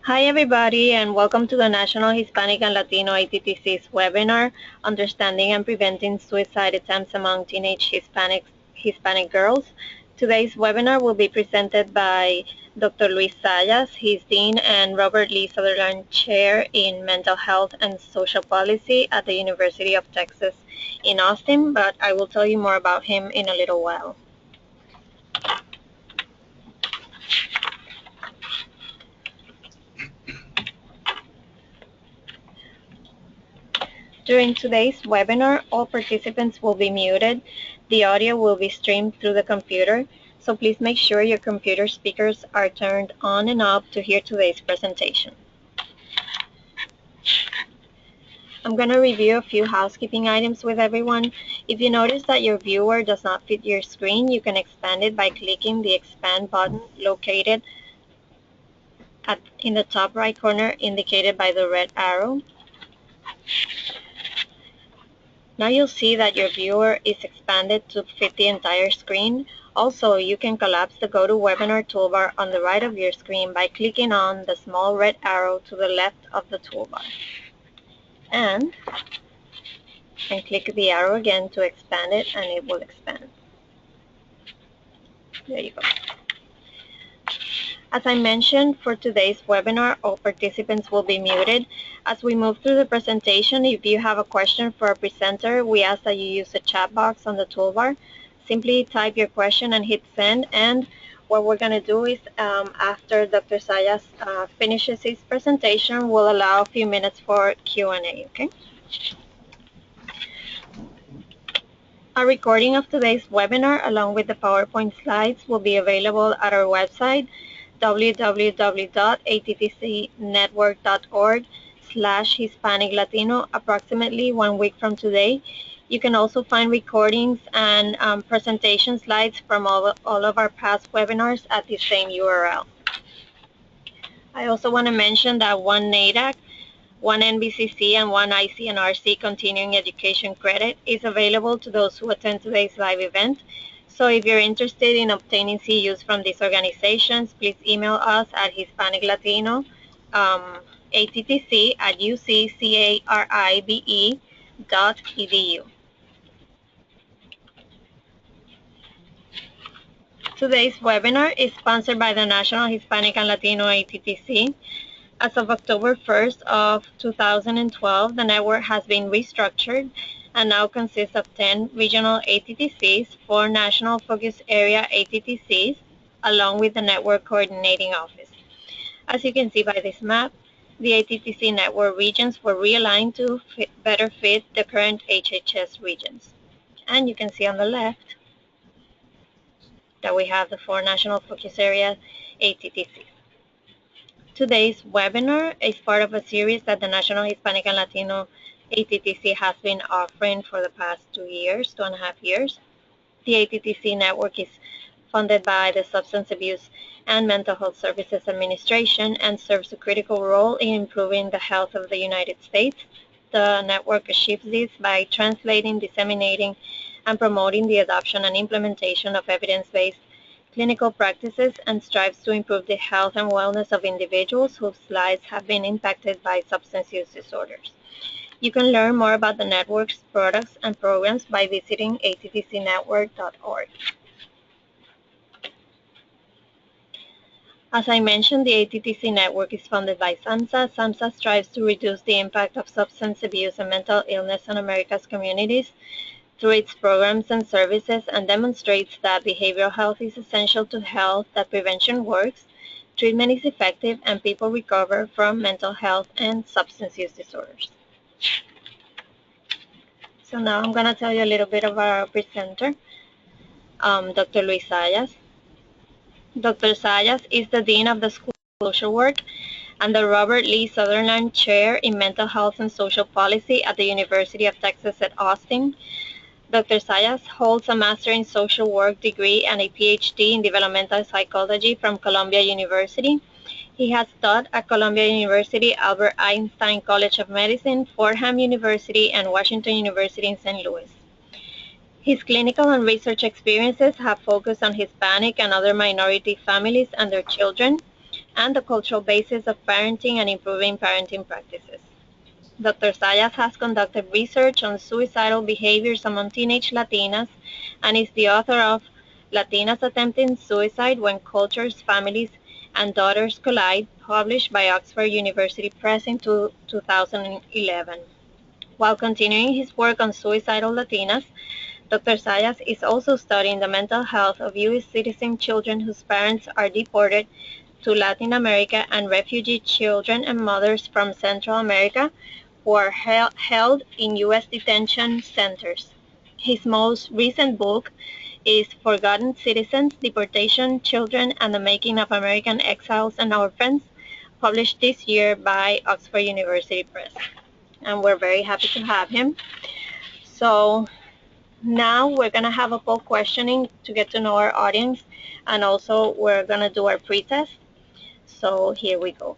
Hi everybody, and welcome to the National Hispanic and Latino ATTC's webinar, Understanding and Preventing Suicide Attempts Among Teenage Hispanic Girls. Today's webinar will be presented by Dr. Luis Sayas. He's Dean and Robert Lee Sutherland Chair in Mental Health and Social Policy at the University of Texas in Austin, but I will tell you more about him in a little while. During today's webinar, all participants will be muted. The audio will be streamed through the computer, so please make sure your computer speakers are turned on and off to hear today's presentation. I'm going to review a few housekeeping items with everyone. If you notice that your viewer does not fit your screen, you can expand it by clicking the expand button located in the top right corner indicated by the red arrow. Now you'll see that your viewer is expanded to fit the entire screen. Also, you can collapse the GoToWebinar toolbar on the right of your screen by clicking on the small red arrow to the left of the toolbar. And click the arrow again to expand it, and it will expand. There you go. As I mentioned, for today's webinar, all participants will be muted. As we move through the presentation, if you have a question for our presenter, we ask that you use the chat box on the toolbar. Simply type your question and hit send. And what we're going to do is, after Dr. Sayas finishes his presentation, we'll allow a few minutes for Q&A, okay? A recording of today's webinar, along with the PowerPoint slides, will be available at our website, www.attcnetwork.org/Hispanic Latino, approximately 1 week from today. You can also find recordings and presentation slides from all of our past webinars at the same URL. I also want to mention that one NADAC, one NBCC, and one ICNRC continuing education credit is available to those who attend today's live event. So if you're interested in obtaining CEUs from these organizations, please email us at hispaniclatino@uccaribe.edu. Today's webinar is sponsored by the National Hispanic and Latino ATTC. As of October 1st of 2012, the network has been restructured and now consists of 10 regional ATTCs, 4 national focus area ATTCs, along with the network coordinating office. As you can see by this map, the ATTC network regions were realigned to better fit the current HHS regions. And you can see on the left that we have the 4 national focus area ATTCs. Today's webinar is part of a series that the National Hispanic and Latino ATTC has been offering for the past 2.5 years. The ATTC network is funded by the Substance Abuse and Mental Health Services Administration and serves a critical role in improving the health of the United States. The network achieves this by translating, disseminating, and promoting the adoption and implementation of evidence-based clinical practices and strives to improve the health and wellness of individuals whose lives have been impacted by substance use disorders. You can learn more about the network's products and programs by visiting attcnetwork.org. As I mentioned, the ATTC network is funded by SAMHSA. SAMHSA strives to reduce the impact of substance abuse and mental illness on America's communities through its programs and services, and demonstrates that behavioral health is essential to health, that prevention works, treatment is effective, and people recover from mental health and substance use disorders. So now I'm going to tell you a little bit about our presenter, Dr. Luis Sayas. Dr. Sayas is the Dean of the School of Social Work and the Robert Lee Sutherland Chair in Mental Health and Social Policy at the University of Texas at Austin. Dr. Sayas holds a Master in Social Work degree and a PhD in Developmental Psychology from Columbia University. He has taught at Columbia University, Albert Einstein College of Medicine, Fordham University, and Washington University in St. Louis. His clinical and research experiences have focused on Hispanic and other minority families and their children, and the cultural basis of parenting and improving parenting practices. Dr. Sayas has conducted research on suicidal behaviors among teenage Latinas and is the author of Latinas Attempting Suicide When Cultures, Families, and Daughters Collide, published by Oxford University Press in 2011. While continuing his work on suicidal Latinas, Dr. Sayas is also studying the mental health of U.S. citizen children whose parents are deported to Latin America and refugee children and mothers from Central America who are held in U.S. detention centers. His most recent book is Forgotten Citizens, Deportation, Children, and the Making of American Exiles and Orphans, published this year by Oxford University Press. And we're very happy to have him. So now we're going to have a poll questioning to get to know our audience, and also we're going to do our pretest. So here we go.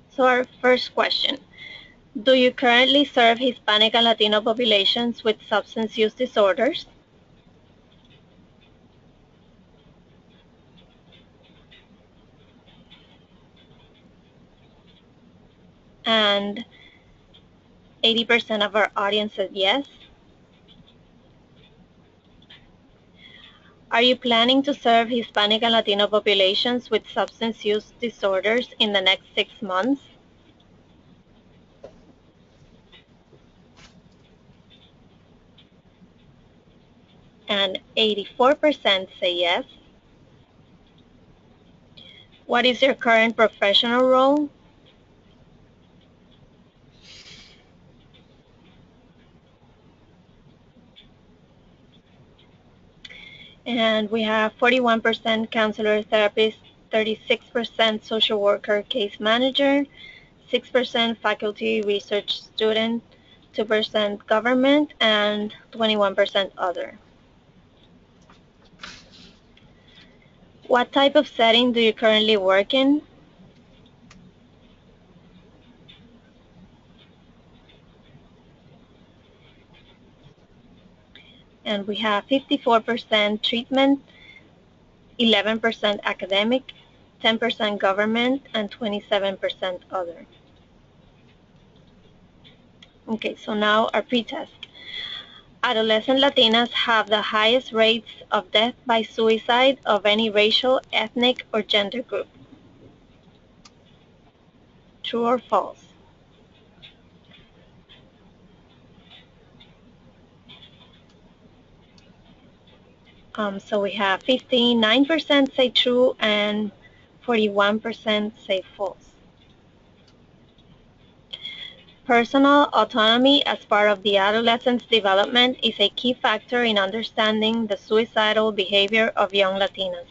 So our first question, do you currently serve Hispanic and Latino populations with substance use disorders? And 80% of our audience said yes. Are you planning to serve Hispanic and Latino populations with substance use disorders in the next 6 months? And 84% say yes. What is your current professional role? And we have 41% counselor therapist, 36% social worker case manager, 6% faculty research student, 2% government, and 21% other. What type of setting do you currently work in? And we have 54% treatment, 11% academic, 10% government, and 27% other. Okay, so now our pretest. Adolescent Latinas have the highest rates of death by suicide of any racial, ethnic, or gender group. True or false? So we have 59% say true and 41% say false. Personal autonomy as part of the adolescent's development is a key factor in understanding the suicidal behavior of young Latinas.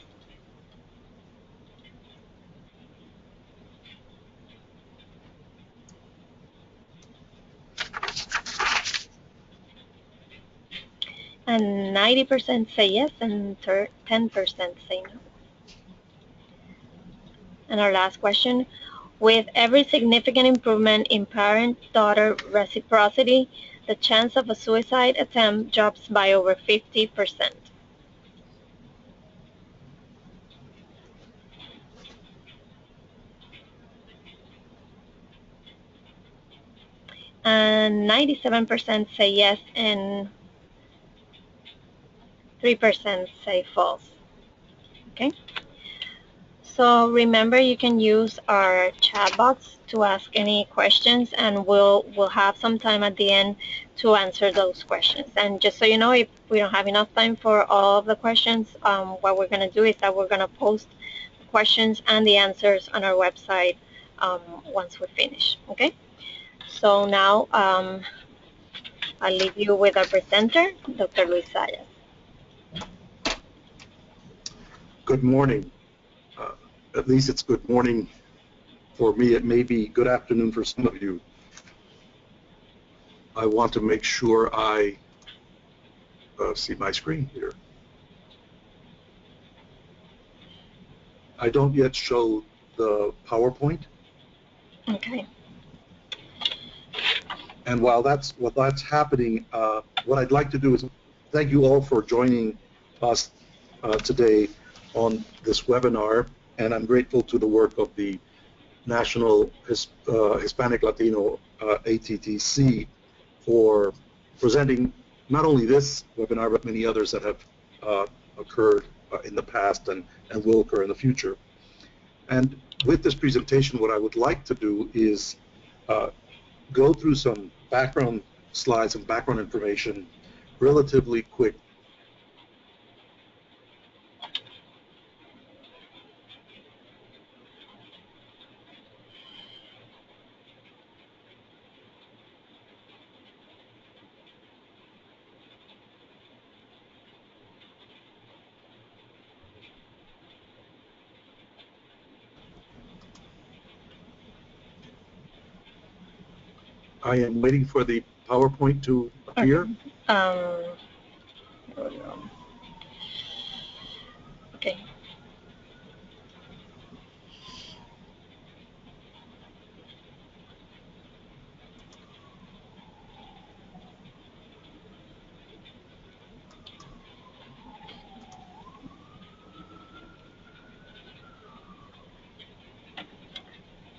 And 90% say yes and 10% say no. And our last question, with every significant improvement in parent-daughter reciprocity, the chance of a suicide attempt drops by over 50%. And 97% say yes and 3% say false. Okay? So remember, you can use our chat box to ask any questions, and we'll have some time at the end to answer those questions. And just so you know, if we don't have enough time for all of the questions, what we're going to do is that we're going to post the questions and the answers on our website once we finish. Okay? So now I'll leave you with our presenter, Dr. Luis Sayas. Good morning. At least it's good morning for me. It may be good afternoon for some of you. I want to make sure I see my screen here. I don't yet show the PowerPoint. Okay. And while that's happening, what I'd like to do is thank you all for joining us today on this webinar, and I'm grateful to the work of the National Hispanic Latino ATTC for presenting not only this webinar, but many others that have occurred in the past and will occur in the future. And with this presentation, what I would like to do is go through some background slides and background information relatively quick. I am waiting for the PowerPoint to appear. Okay.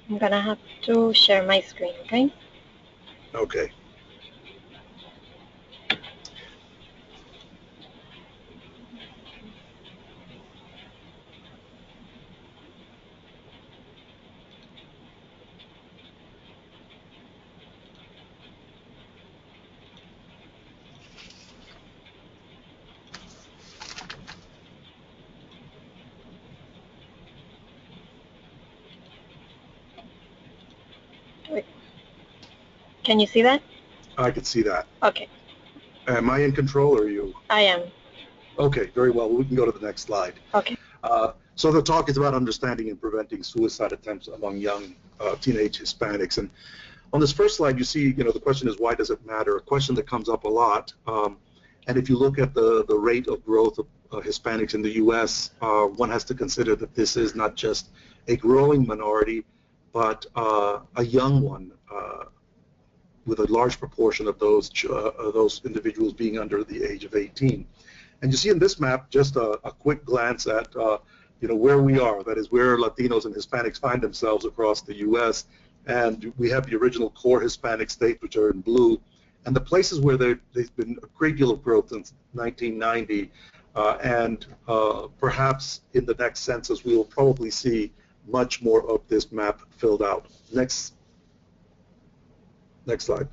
I'm gonna have to share my screen, okay? Okay. Wait. Can you see that? I can see that. Okay. Am I in control or are you? I am. Okay, very well. We can go to the next slide. Okay. So the talk is about understanding and preventing suicide attempts among young teenage Hispanics. And on this first slide, you see, the question is, why does it matter? A question that comes up a lot. And if you look at the rate of growth of Hispanics in the U.S., one has to consider that this is not just a growing minority, but a young one, with a large proportion of those individuals being under the age of 18. And you see in this map just a quick glance at where we are, that is where Latinos and Hispanics find themselves across the U.S. And we have the original core Hispanic states, which are in blue, and the places where there's been a great deal of growth since 1990, and perhaps in the next census we will probably see much more of this map filled out. Next slide.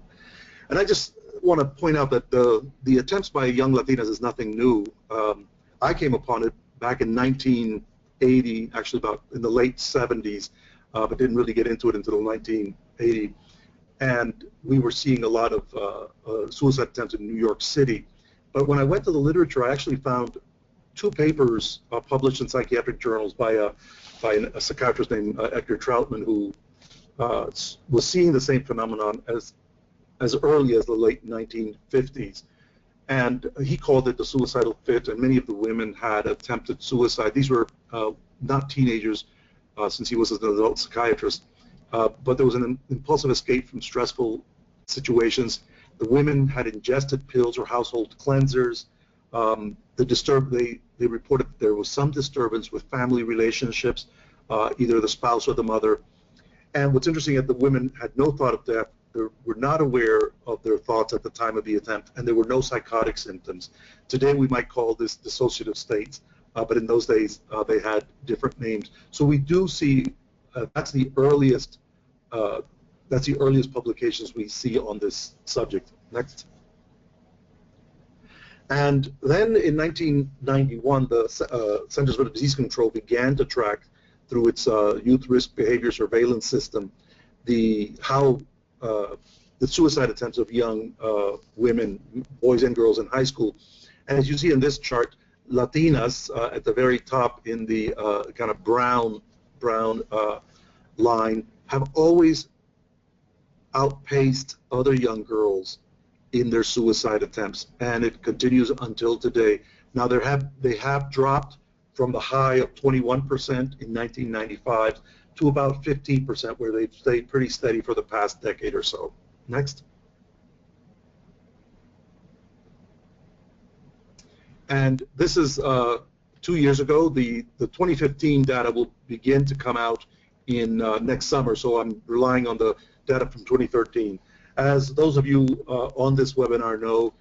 And I just want to point out that the attempts by young Latinas is nothing new. I came upon it back in 1980, actually about in the late 70s, but didn't really get into it until 1980. And we were seeing a lot of suicide attempts in New York City. But when I went to the literature, I actually found two papers published in psychiatric journals by a psychiatrist named Edgar Troutman, who was seeing the same phenomenon as early as the late 1950s. And he called it the suicidal fit, and many of the women had attempted suicide. These were not teenagers, since he was an adult psychiatrist, but there was an impulsive escape from stressful situations. The women had ingested pills or household cleansers. They reported that there was some disturbance with family relationships, either the spouse or the mother. And what's interesting is the women had no thought of death. They were not aware of their thoughts at the time of the attempt, and there were no psychotic symptoms. Today we might call this dissociative states, but in those days they had different names. So we do see that's the earliest publications we see on this subject. Next. And then in 1991, the Centers for Disease Control began to track through its youth risk behavior surveillance system how the suicide attempts of young women, boys and girls in high school. And as you see in this chart, Latinas at the very top in the kind of brown line have always outpaced other young girls in their suicide attempts, and it continues until today. Now they have dropped from the high of 21% in 1995 to about 15%, where they've stayed pretty steady for the past decade or so. Next. And this is 2 years ago. The 2015 data will begin to come out in next summer, so I'm relying on the data from 2013. As those of you on this webinar know,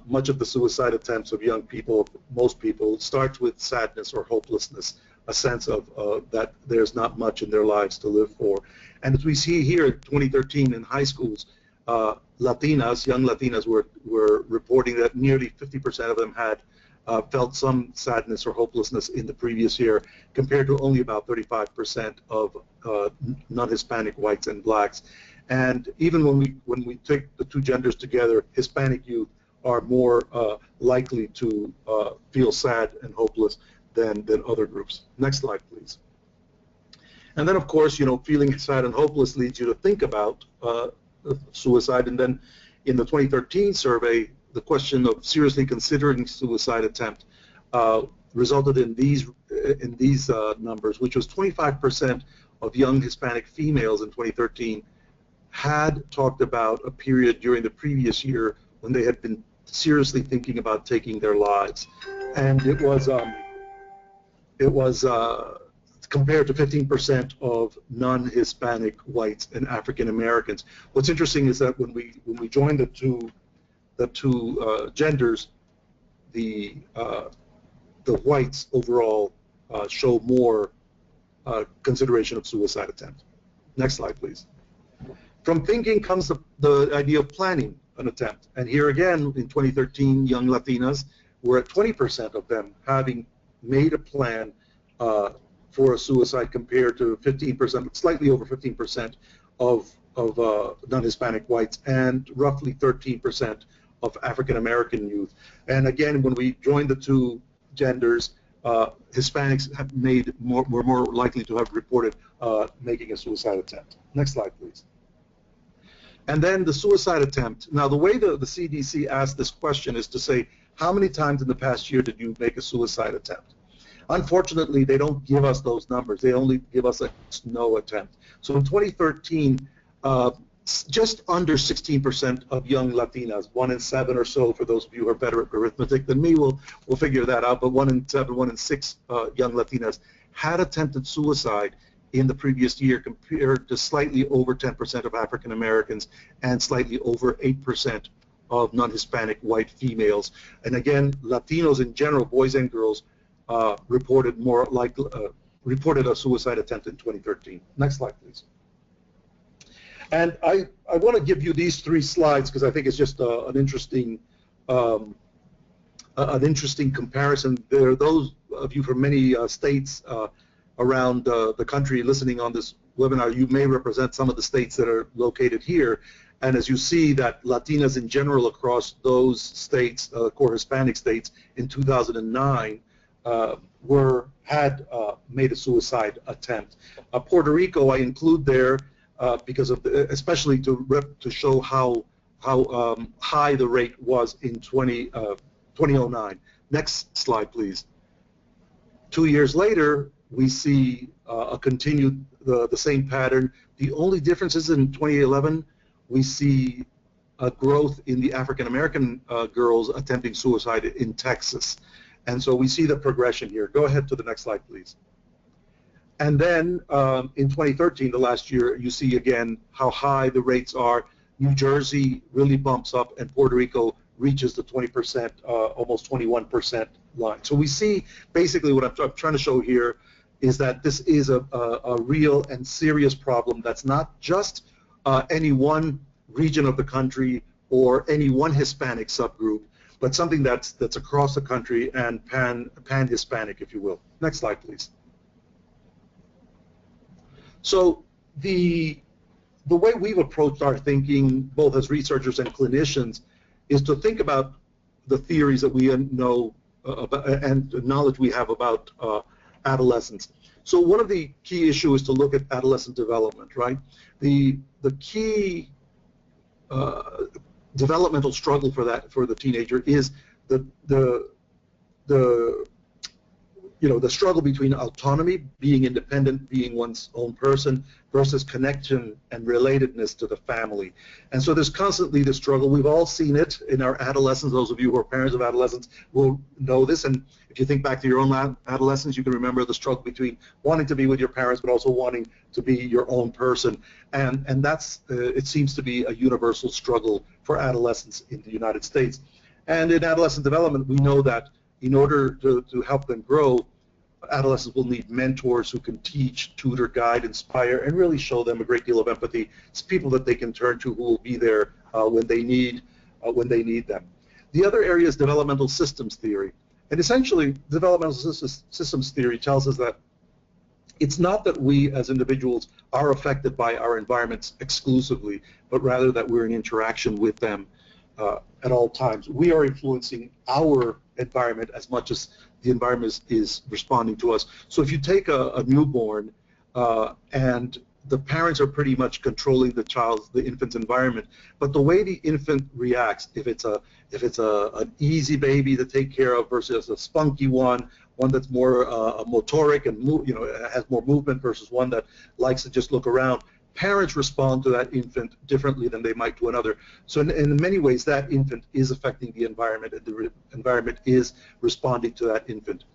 much of the suicide attempts of young people, most people, starts with sadness or hopelessness, a sense of that there's not much in their lives to live for. And as we see here in 2013 in high schools, Latinas, young Latinas were reporting that nearly 50% of them had felt some sadness or hopelessness in the previous year, compared to only about 35% of non-Hispanic whites and blacks. And even when we take the two genders together, Hispanic youth are more likely to feel sad and hopeless than other groups. Next slide, please. And then, of course, feeling sad and hopeless leads you to think about suicide. And then in the 2013 survey, the question of seriously considering suicide attempt resulted in these numbers, which was 25% of young Hispanic females in 2013 had talked about a period during the previous year when they had been seriously thinking about taking their lives, and it was compared to 15% of non-Hispanic whites and African Americans. What's interesting is that when we joined the two genders, the whites overall show more consideration of suicide attempt. Next slide, please. From thinking comes the idea of planning an attempt. And here again, in 2013, young Latinas were at 20% of them having made a plan for a suicide, compared to 15%, slightly over 15% of non-Hispanic whites and roughly 13% of African American youth. And again, when we joined the two genders, Hispanics were more likely to have reported making a suicide attempt. Next slide, please. And then the suicide attempt. Now, the way the CDC asked this question is to say, how many times in the past year did you make a suicide attempt? Unfortunately, they don't give us those numbers. They only give us a no attempt. So in 2013, just under 16% of young Latinas, 1 in 7 or so, for those of you who are better at arithmetic than me, we'll figure that out, but 1 in 7, 1 in 6 young Latinas had attempted suicide in the previous year, compared to slightly over 10% of African Americans and slightly over 8% of non-Hispanic white females. And again, Latinos in general, boys and girls, reported a suicide attempt in 2013. Next slide, please. And I want to give you these 3 slides because I think it's just an interesting comparison. There are those of you from many states around the country listening on this webinar. You may represent some of the states that are located here. And as you see, that Latinas in general across those states, core Hispanic states, in 2009 had made a suicide attempt. Puerto Rico I include there because of especially to show how high the rate was in 2009. Next slide, please. 2 years later, we see a continued the same pattern. The only difference is in 2011, we see a growth in the African American girls attempting suicide in Texas. And so we see the progression here. Go ahead to the next slide, please. And then in 2013, the last year, you see again how high the rates are. New Jersey really bumps up, and Puerto Rico reaches the 20%, almost 21% line. So we see basically what I'm trying to show here is that this is a real and serious problem that's not just any one region of the country or any one Hispanic subgroup, but something that's across the country and pan-Hispanic, if you will. Next slide, please. So the way we've approached our thinking, both as researchers and clinicians, is to think about the theories that we know about and the knowledge we have about adolescence. So one of the key issues is to look at adolescent development, right? The key developmental struggle for the teenager is the the struggle between autonomy, being independent, being one's own person, versus connection and relatedness to the family. And so there's constantly this struggle. We've all seen it in our adolescence. Those of you who are parents of adolescents will know this. And if you think back to your own adolescence, you can remember the struggle between wanting to be with your parents, but also wanting to be your own person. And that's, it seems to be a universal struggle for adolescents in the United States. And in adolescent development, we know that in order to help them grow, adolescents will need mentors who can teach, tutor, guide, inspire, and really show them a great deal of empathy. It's people that they can turn to who will be there when they need them. The other area is developmental systems theory. And essentially, developmental systems theory tells us that it's not that we as individuals are affected by our environments exclusively, but rather that we're in interaction with them at all times. We are influencing our environment as much as the environment is responding to us. So if you take a newborn and the parents are pretty much controlling the infant's environment, but the way the infant reacts, if it's an easy baby to take care of versus a spunky one that's more motoric and has more movement versus one that likes to just look around, parents respond to that infant differently than they might to another. So in many ways, that infant is affecting the environment, and the environment is responding to that infant.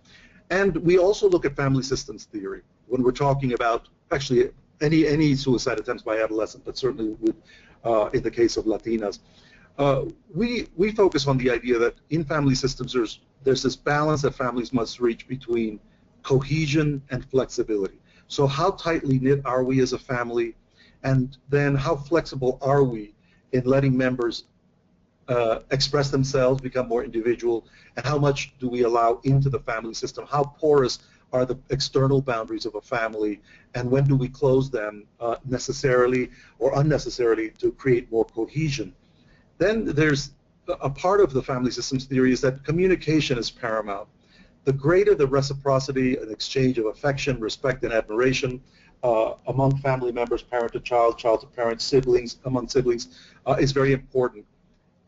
And we also look at family systems theory when we're talking about actually any suicide attempts by adolescents, but certainly in the case of Latinas. We focus on the idea that in family systems there's this balance that families must reach between cohesion and flexibility. So how tightly knit are we as a family? And then how flexible are we in letting members express themselves, become more individual, and how much do we allow into the family system? How porous are the external boundaries of a family, and when do we close them necessarily or unnecessarily to create more cohesion? Then there's a part of the family systems theory is that communication is paramount. The greater the reciprocity and exchange of affection, respect, and admiration among family members, parent to child, child to parent, siblings, among siblings, is very important.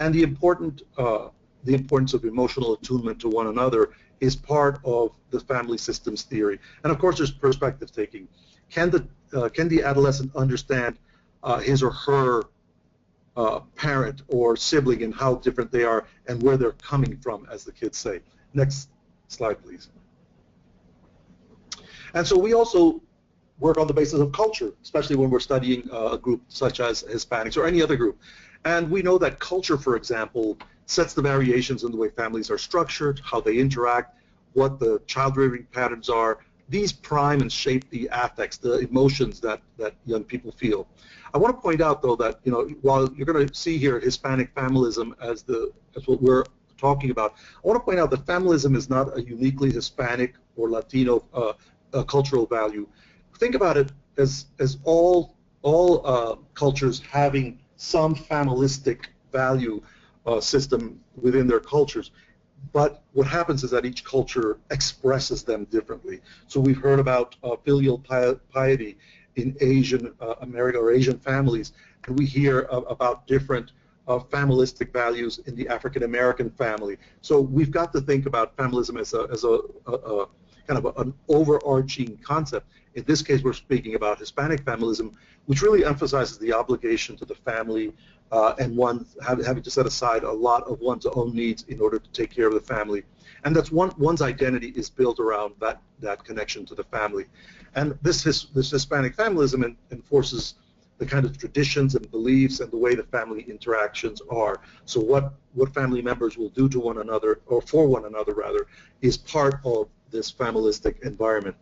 And the importance of emotional attunement to one another is part of the family systems theory. And of course, there's perspective taking. Can the adolescent understand his or her parent or sibling and how different they are and where they're coming from, as the kids say? Next slide, please. And so we also work on the basis of culture, especially when we're studying a group such as Hispanics or any other group. And we know that culture, for example, sets the variations in the way families are structured, how they interact, what the child-rearing patterns are. These prime and shape the affects, the emotions that young people feel. I want to point out, though, that while you're going to see here Hispanic familism as what we're talking about, I want to point out that familism is not a uniquely Hispanic or Latino cultural value. Think about it as all cultures having some familistic value system within their cultures. But what happens is that each culture expresses them differently. So we've heard about filial piety in Asian America or Asian families, and we hear about different familistic values in the African American family. So we've got to think about familism as a kind of an overarching concept. In this case, we're speaking about Hispanic familism, which really emphasizes the obligation to the family and one having to set aside a lot of one's own needs in order to take care of the family. And that's one's identity is built around that connection to the family. And this Hispanic familism enforces the kind of traditions and beliefs and the way the family interactions are. So what family members will do to one another, or for one another rather, is part of this familistic environment.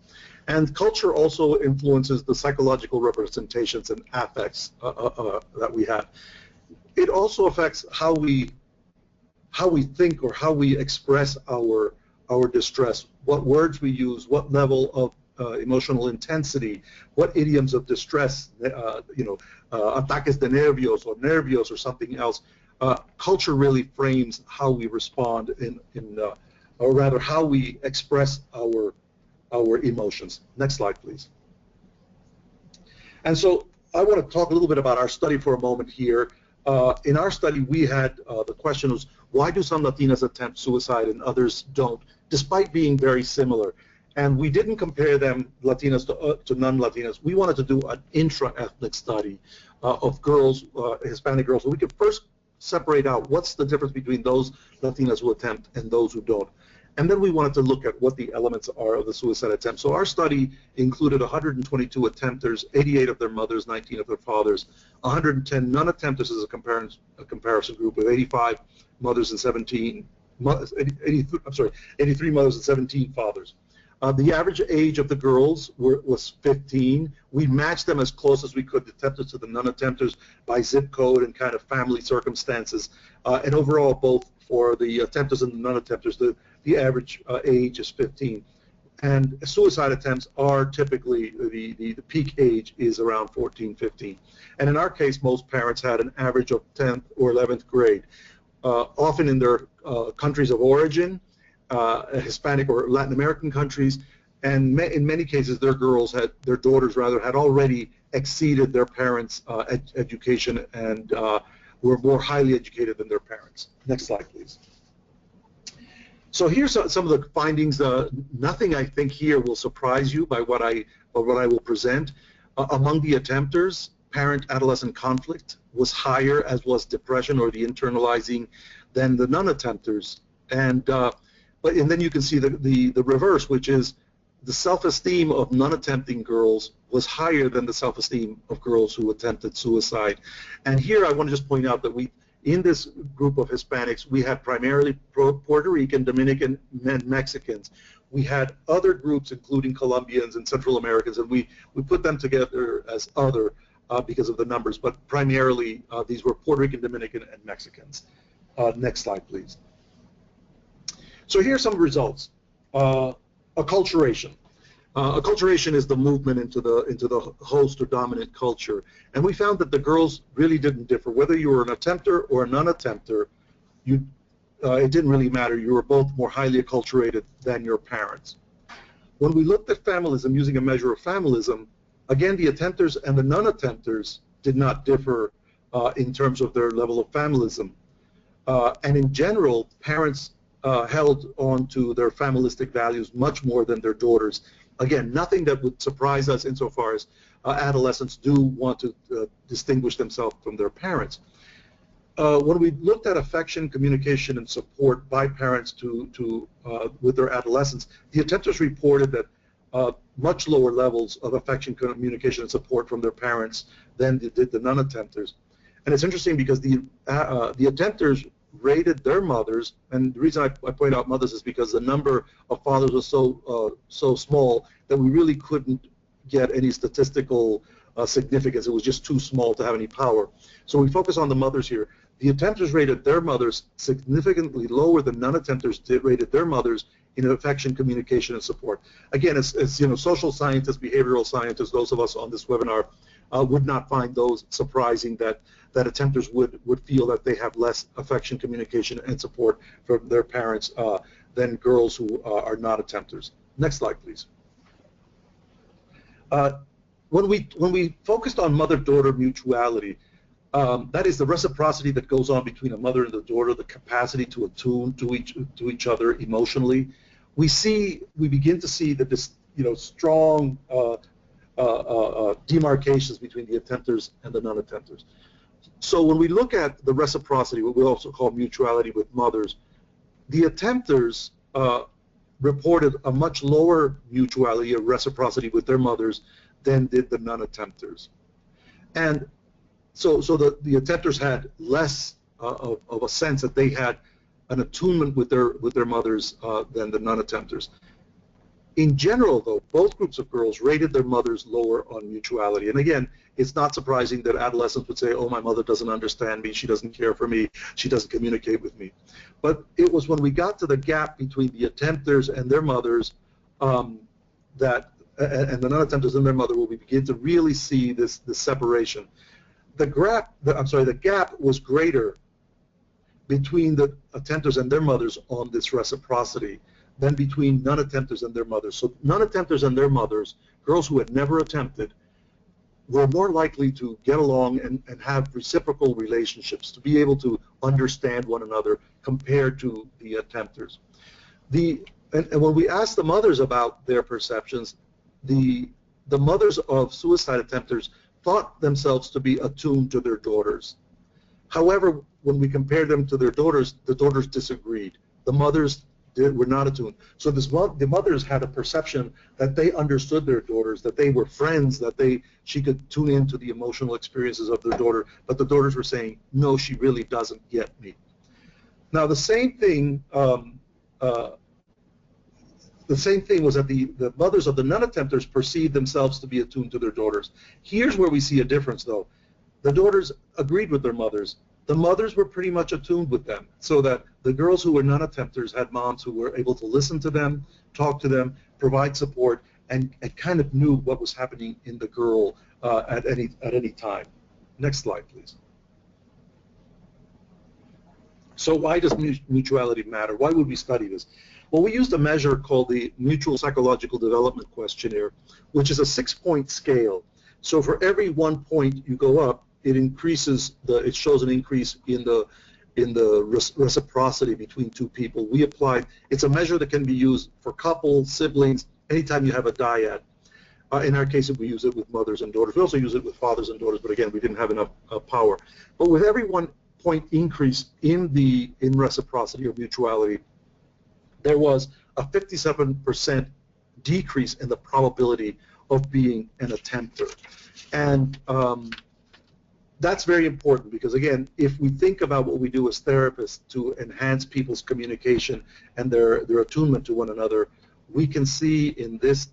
And culture also influences the psychological representations and affects that we have. It also affects how we think or how we express our distress, what words we use, what level of emotional intensity, what idioms of distress, ataques de nervios or something else. Culture really frames how we respond or rather how we express our emotions. Next slide, please. And so I want to talk a little bit about our study for a moment here. In our study, we had the question was, why do some Latinas attempt suicide and others don't, despite being very similar? And we didn't compare them, Latinas to non-Latinas. We wanted to do an intra-ethnic study of girls, Hispanic girls, so we could first separate out what's the difference between those Latinas who attempt and those who don't. And then we wanted to look at what the elements are of the suicide attempt. So our study included 122 attempters, 88 of their mothers, 19 of their fathers, 110 non-attempters as a comparison group with 85 mothers and 83 mothers and 17 fathers. The average age of the girls was 15. We matched them as close as we could, the attempters to the non-attempters, by zip code and kind of family circumstances. And overall, both for the attempters and the non-attempters, the average age is 15. And suicide attempts are typically, the peak age is around 14, 15. And in our case, most parents had an average of 10th or 11th grade, often in their countries of origin, Hispanic or Latin American countries, and in many cases their daughters had already exceeded their parents' education and were more highly educated than their parents. Next slide, please. So here's some of the findings. Nothing I think here will surprise you by what I will present. Among the attempters, parent-adolescent conflict was higher, as was depression or the internalizing, than the non-attempters. And then you can see the reverse, which is the self-esteem of non-attempting girls was higher than the self-esteem of girls who attempted suicide. And here I want to just point out that in this group of Hispanics, we had primarily Puerto Rican, Dominican, and Mexicans. We had other groups, including Colombians and Central Americans, and we put them together as other because of the numbers, but primarily these were Puerto Rican, Dominican, and Mexicans. Next slide, please. So here are some results. Acculturation. Acculturation is the movement into the host or dominant culture, and we found that the girls really didn't differ. Whether you were an attempter or a non-attempter, it didn't really matter. You were both more highly acculturated than your parents. When we looked at familism using a measure of familism, again, the attempters and the non-attempters did not differ in terms of their level of familism. And in general, parents held on to their familistic values much more than their daughters. Again, nothing that would surprise us insofar as adolescents do want to distinguish themselves from their parents. When we looked at affection, communication, and support by parents with their adolescents, the attempters reported that much lower levels of affection, communication, and support from their parents than did the non-attempters. And it's interesting because the attempters rated their mothers, and the reason I point out mothers is because the number of fathers was so small that we really couldn't get any statistical significance. It was just too small to have any power. So we focus on the mothers here. The attempters rated their mothers significantly lower than non-attempters rated their mothers in affection, communication, and support. Again, as social scientists, behavioral scientists, those of us on this webinar would not find those surprising that attempters would feel that they have less affection, communication, and support from their parents than girls who are not attempters. Next slide, please. When we focused on mother-daughter mutuality, that is the reciprocity that goes on between a mother and a daughter, the capacity to attune to each other emotionally, we begin to see that this strong demarcations between the attempters and the non-attempters. So when we look at the reciprocity, what we also call mutuality with mothers, the attempters reported a much lower mutuality or reciprocity with their mothers than did the non-attempters. And so the attempters had less of a sense that they had an attunement with their mothers than the non-attempters. In general, though, both groups of girls rated their mothers lower on mutuality. And again, it's not surprising that adolescents would say, oh, my mother doesn't understand me, she doesn't care for me, she doesn't communicate with me. But it was when we got to the gap between the attempters and their mothers and the non-attempters and their mother where we begin to really see this separation. The gap was greater between the attempters and their mothers on this reciprocity than between non-attempters and their mothers. So non-attempters and their mothers, girls who had never attempted, were more likely to get along and have reciprocal relationships, to be able to understand one another compared to the attempters. The and when we asked the mothers about their perceptions, the mothers of suicide attempters thought themselves to be attuned to their daughters. However, when we compared them to their daughters, the daughters disagreed. The mothers were not attuned. So the mothers had a perception that they understood their daughters, that they were friends, that she could tune into the emotional experiences of their daughter, but the daughters were saying, no, she really doesn't get me. Now, the same thing was that the mothers of the non-attempters perceived themselves to be attuned to their daughters. Here's where we see a difference, though. The daughters agreed with their mothers. The mothers were pretty much attuned with them, so that the girls who were non-attempters had moms who were able to listen to them, talk to them, provide support, and kind of knew what was happening in the girl at any time. Next slide, please. So why does mutuality matter? Why would we study this? Well, we used a measure called the Mutual Psychological Development Questionnaire, which is a 6-point scale. So for every 1 point you go up, it shows an increase in the reciprocity between two people. It's a measure that can be used for couples, siblings, anytime you have a dyad. In our case, we use it with mothers and daughters. We also use it with fathers and daughters, but again, we didn't have enough power. But with every 1 point increase in reciprocity or mutuality, there was a 57% decrease in the probability of being an attempter. And that's very important because, again, if we think about what we do as therapists to enhance people's communication and their attunement to one another, we can see in this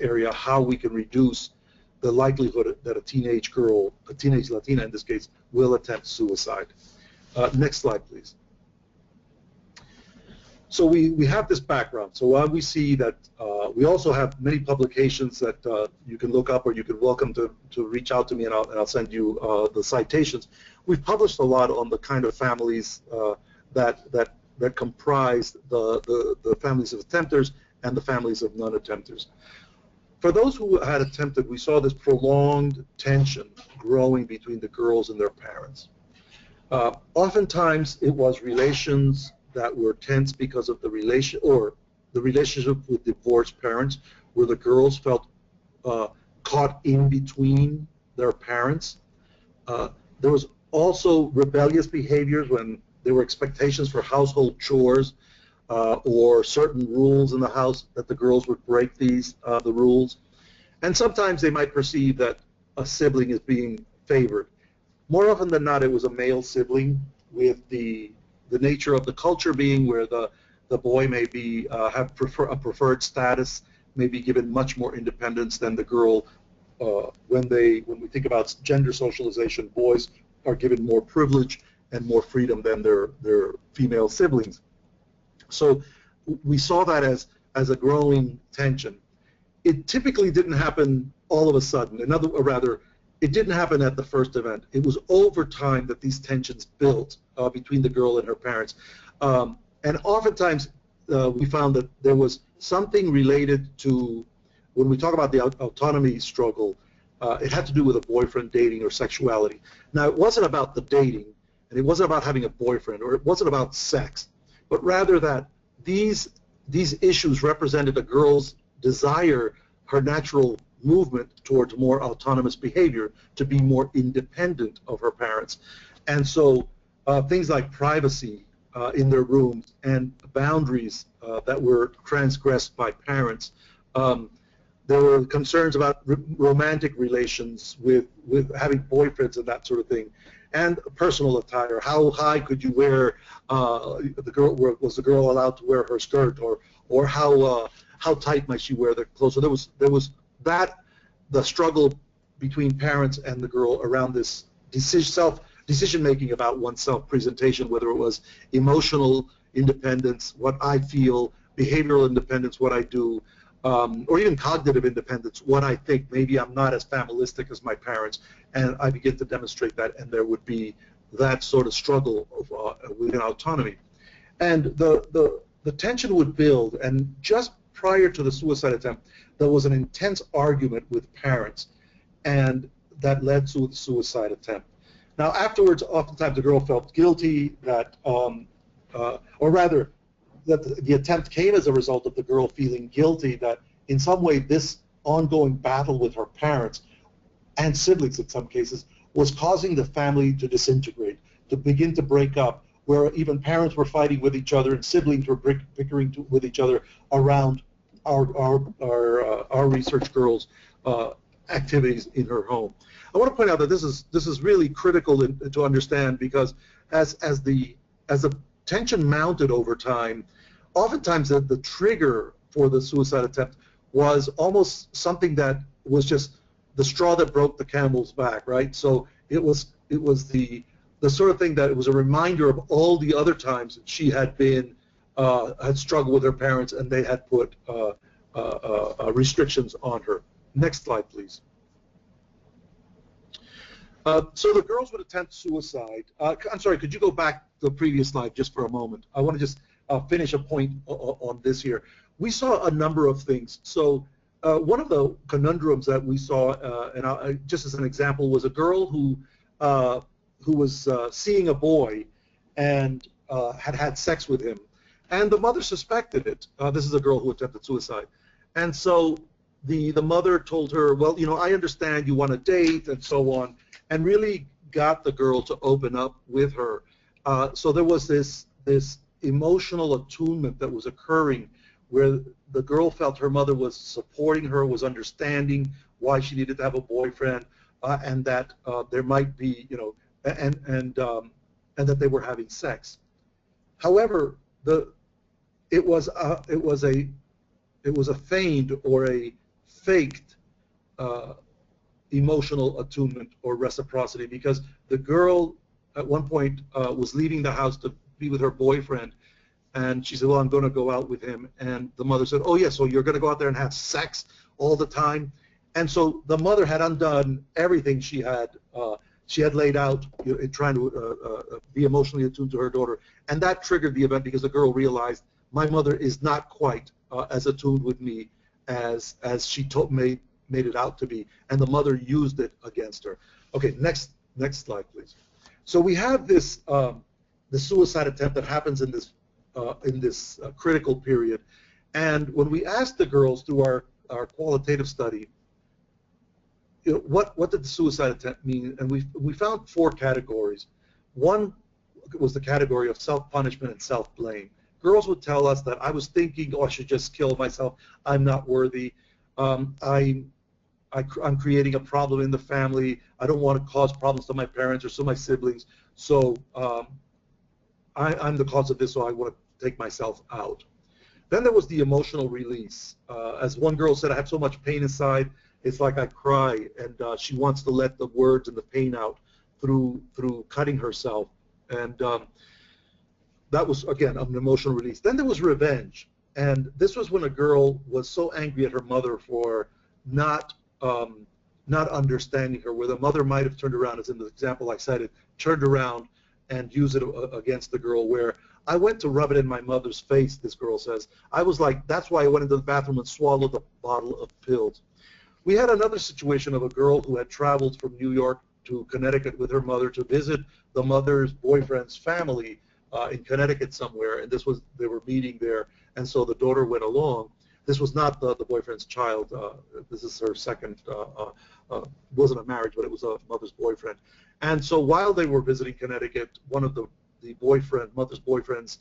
area how we can reduce the likelihood that a teenage girl, a teenage Latina in this case, will attempt suicide. Next slide, please. So we have this background. So while we see that we also have many publications that you can look up, or you can welcome to reach out to me, and I'll send you the citations. We've published a lot on the kind of families that comprise the families of attempters and the families of non-attempters. For those who had attempted, we saw this prolonged tension growing between the girls and their parents. Oftentimes, it was relations that were tense because of the relationship with divorced parents, where the girls felt caught in between their parents. There was also rebellious behaviors when there were expectations for household chores or certain rules in the house that the girls would break the rules. And sometimes they might perceive that a sibling is being favored. More often than not, it was a male sibling, with the nature of the culture being where the boy may be have a preferred status, may be given much more independence than the girl. When we think about gender socialization, boys are given more privilege and more freedom than their female siblings. So we saw that as a growing tension. It typically didn't happen all of a sudden. It didn't happen at the first event. It was over time that these tensions built between the girl and her parents. And oftentimes we found that there was something related to, when we talk about the autonomy struggle, it had to do with a boyfriend, dating, or sexuality. Now, it wasn't about the dating, and it wasn't about having a boyfriend, or it wasn't about sex, but rather that these issues represented a girl's desire, her natural movement towards more autonomous behavior, to be more independent of her parents. And so things like privacy in their rooms and boundaries that were transgressed by parents. There were concerns about romantic relations with having boyfriends and that sort of thing, and personal attire. How high could you wear? Was the girl allowed to wear her skirt, or how tight might she wear the clothes? So there was the struggle between parents and the girl around this decision making about one's self-presentation, whether it was emotional independence, what I feel, behavioral independence, what I do, or even cognitive independence, what I think. Maybe I'm not as familistic as my parents, and I begin to demonstrate that, and there would be that sort of struggle within autonomy. And the tension would build, and just prior to the suicide attempt, there was an intense argument with parents, and that led to the suicide attempt. Now, afterwards, oftentimes the girl felt guilty that, or rather, that the attempt came as a result of the girl feeling guilty that in some way this ongoing battle with her parents and siblings in some cases was causing the family to disintegrate, to begin to break up, where even parents were fighting with each other and siblings were bickering with each other around our research girl's activities in her home. I want to point out that this is really critical to understand, because as the tension mounted over time, oftentimes the trigger for the suicide attempt was almost something that was just the straw that broke the camel's back, right? So it was the sort of thing that it was a reminder of all the other times she had been had struggled with her parents and they had put restrictions on her. Next slide, please. So the girls would attempt suicide. I'm sorry, could you go back to the previous slide just for a moment? I want to just finish a point on this here. We saw a number of things. So one of the conundrums that we saw, just as an example, was a girl who was seeing a boy and had sex with him, and the mother suspected it. This is a girl who attempted suicide, and so the mother told her, well, you know, I understand you want to date and so on, and really got the girl to open up with her. So there was this emotional attunement that was occurring, where the girl felt her mother was supporting her, was understanding why she needed to have a boyfriend, and that there might be, you know, and that they were having sex. However, it was a feigned or a faked emotional attunement or reciprocity, because the girl at one point was leaving the house to be with her boyfriend, and she said, well, I'm going to go out with him, and the mother said, oh yeah, so you're going to go out there and have sex all the time? And so the mother had undone everything she had laid out, you know, in trying to be emotionally attuned to her daughter, and that triggered the event, because the girl realized, my mother is not quite as attuned with me as she made it out to be, and the mother used it against her. Okay, next slide, please. So we have this the suicide attempt that happens in this critical period, and when we asked the girls through our qualitative study, you know, what did the suicide attempt mean, and we found 4 categories. One was the category of self-punishment and self-blame. Girls would tell us that I was thinking, oh, I should just kill myself. I'm not worthy. I'm creating a problem in the family. I don't want to cause problems to my parents or to my siblings. So I'm the cause of this, so I want to take myself out. Then there was the emotional release. As one girl said, I have so much pain inside, it's like I cry, and she wants to let the words and the pain out through cutting herself. And that was, again, an emotional release. Then there was revenge. And this was when a girl was so angry at her mother for not understanding her, where the mother might have turned around, as in the example I cited, turned around and used it against the girl, where I went to rub it in my mother's face, this girl says. I was like, that's why I went into the bathroom and swallowed a bottle of pills. We had another situation of a girl who had traveled from New York to Connecticut with her mother to visit the mother's boyfriend's family in Connecticut somewhere, and they were meeting there, and so the daughter went along. This was not the boyfriend's child. This is her second, wasn't a marriage, but it was a mother's boyfriend. And so while they were visiting Connecticut, one of the mother's boyfriend's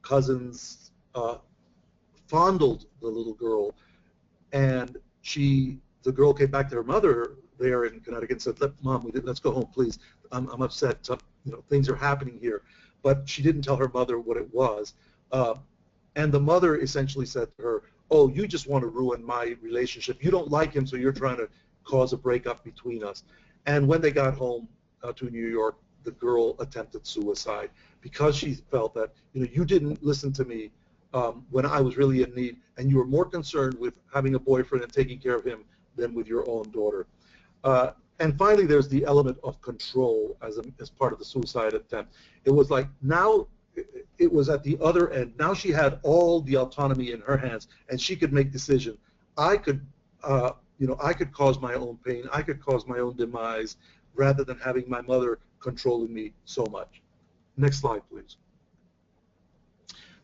cousins fondled the little girl, and the girl came back to her mother there in Connecticut and said, Mom, let's go home, please. I'm upset. You know, things are happening here. But she didn't tell her mother what it was. And the mother essentially said to her, oh, you just want to ruin my relationship. You don't like him, so you're trying to cause a breakup between us. And when they got home to New York, the girl attempted suicide because she felt that, you know, you didn't listen to me when I was really in need, and you were more concerned with having a boyfriend and taking care of him than with your own daughter. And finally, there's the element of control as part of the suicide attempt. It was like, now it was at the other end. Now she had all the autonomy in her hands, and she could make decisions. I could cause my own pain. I could cause my own demise, rather than having my mother controlling me so much. Next slide, please.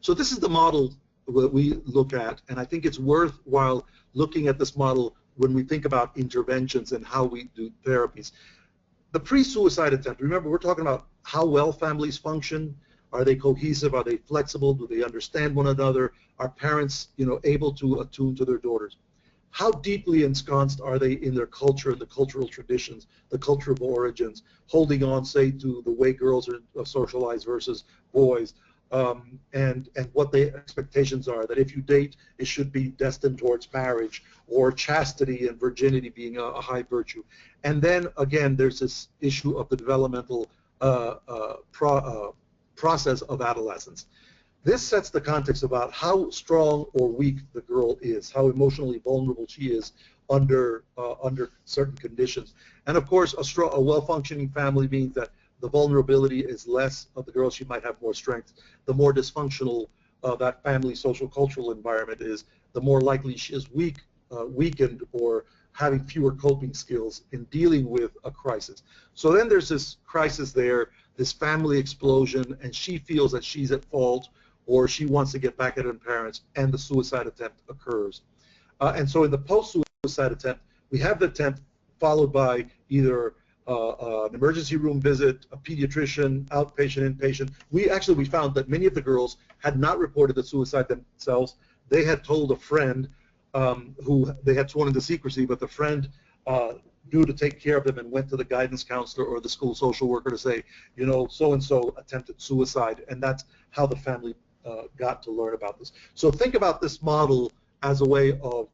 So this is the model that we look at, and I think it's worthwhile looking at this model when we think about interventions and how we do therapies. The pre-suicide attempt, remember, we're talking about how well families function. Are they cohesive? Are they flexible? Do they understand one another? Are parents, able to attune to their daughters? How deeply ensconced are they in their culture and the cultural traditions, the culture of origins, holding on, say, to the way girls are socialized versus boys, and what the expectations are, that if you date, it should be destined towards marriage, or chastity and virginity being a high virtue. And then, again, there's this issue of the developmental process of adolescence. This sets the context about how strong or weak the girl is, how emotionally vulnerable she is under certain conditions. And of course, a well-functioning family means that the vulnerability is less of the girl. She might have more strength. The more dysfunctional that family social cultural environment is, the more likely she is weakened or having fewer coping skills in dealing with a crisis. So then there's this crisis there, this family explosion, and she feels that she's at fault, or she wants to get back at her parents, and the suicide attempt occurs. And so in the post-suicide attempt, we have the attempt followed by either an emergency room visit, a pediatrician, outpatient, inpatient. We found that many of the girls had not reported the suicide themselves. They had told a friend who they had sworn into secrecy, but the friend knew to take care of them and went to the guidance counselor or the school social worker to say, so-and-so attempted suicide, and that's how the family got to learn about this. So think about this model as a way of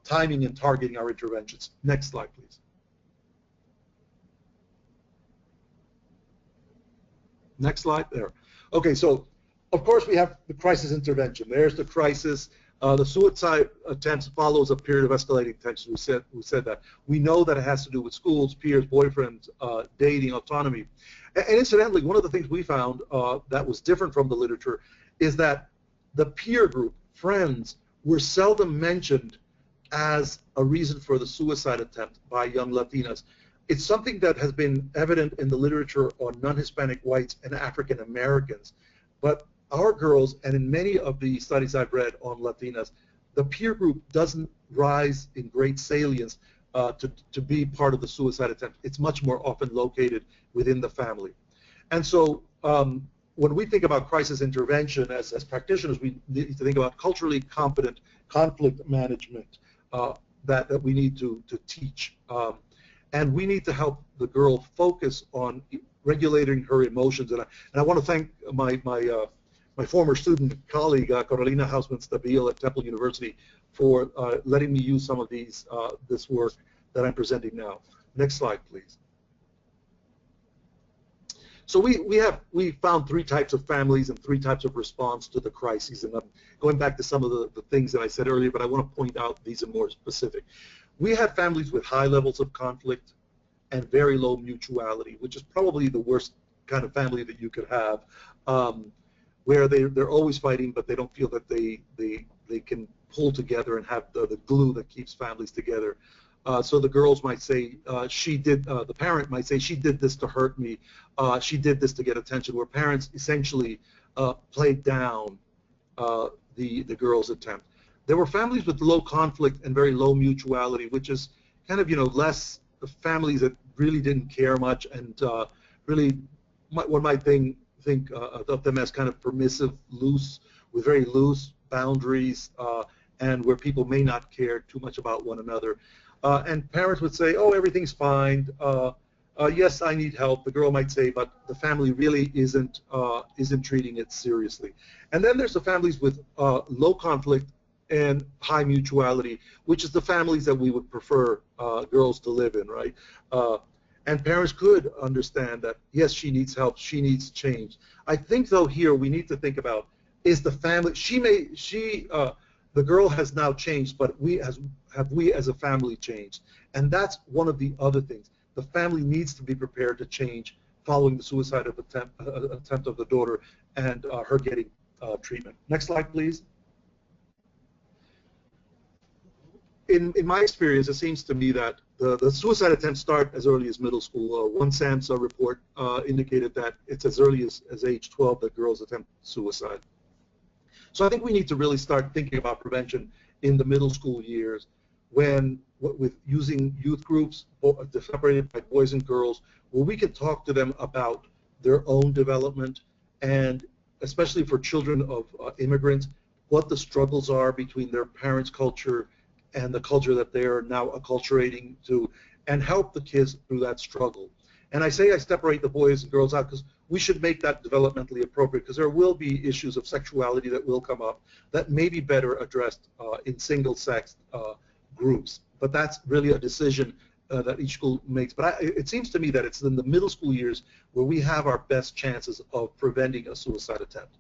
timing and targeting our interventions. Next slide, please. Next slide, there. Okay, so of course we have the crisis intervention. There's the crisis. The suicide attempts follows a period of escalating tension. We said that. We know that it has to do with schools, peers, boyfriends, dating, autonomy. And incidentally, one of the things we found that was different from the literature is that the peer group, friends, were seldom mentioned as a reason for the suicide attempt by young Latinas. It's something that has been evident in the literature on non-Hispanic whites and African Americans, but our girls, and in many of the studies I've read on Latinas, the peer group doesn't rise in great salience to be part of the suicide attempt. It's much more often located within the family. And so when we think about crisis intervention as practitioners, we need to think about culturally competent conflict management that we need to teach. And we need to help the girl focus on regulating her emotions. And I want to thank my former student colleague, Carolina Hausman-Stabile at Temple University, for letting me use some of this work that I'm presenting now. Next slide, please. So we found three types of families and three types of response to the crises. And I'm going back to some of the things that I said earlier, but I want to point out these are more specific. We had families with high levels of conflict and very low mutuality, which is probably the worst kind of family that you could have, where they're always fighting, but they don't feel that they can pull together and have the glue that keeps families together. So the girls might say, the parent might say, she did this to hurt me, she did this to get attention, where parents essentially played down the girl's attempt. There were families with low conflict and very low mutuality, which is kind of, less families that really didn't care much, and really one might think of them as kind of permissive, loose, with very loose boundaries, and where people may not care too much about one another. And parents would say, oh, everything's fine, yes, I need help. The girl might say, but the family really isn't treating it seriously. And then there's the families with low conflict and high mutuality, which is the families that we would prefer girls to live in, right? And parents could understand that, yes, she needs help, she needs change. I think, though, here we need to think about, is the family, the girl has now changed, but have we as a family changed? And that's one of the other things. The family needs to be prepared to change following the suicide attempt of the daughter and her getting treatment. Next slide, please. In my experience, it seems to me that the suicide attempts start as early as middle school. One SAMHSA report indicated that it's as early as age 12 that girls attempt suicide. So I think we need to really start thinking about prevention in the middle school years when with using youth groups separated by boys and girls, where we can talk to them about their own development, and especially for children of immigrants, what the struggles are between their parents' culture and the culture that they are now acculturating to, and help the kids through that struggle. And I say I separate the boys and girls out because we should make that developmentally appropriate, because there will be issues of sexuality that will come up that may be better addressed in single-sex groups. But that's really a decision that each school makes. But it seems to me that it's in the middle school years where we have our best chances of preventing a suicide attempt.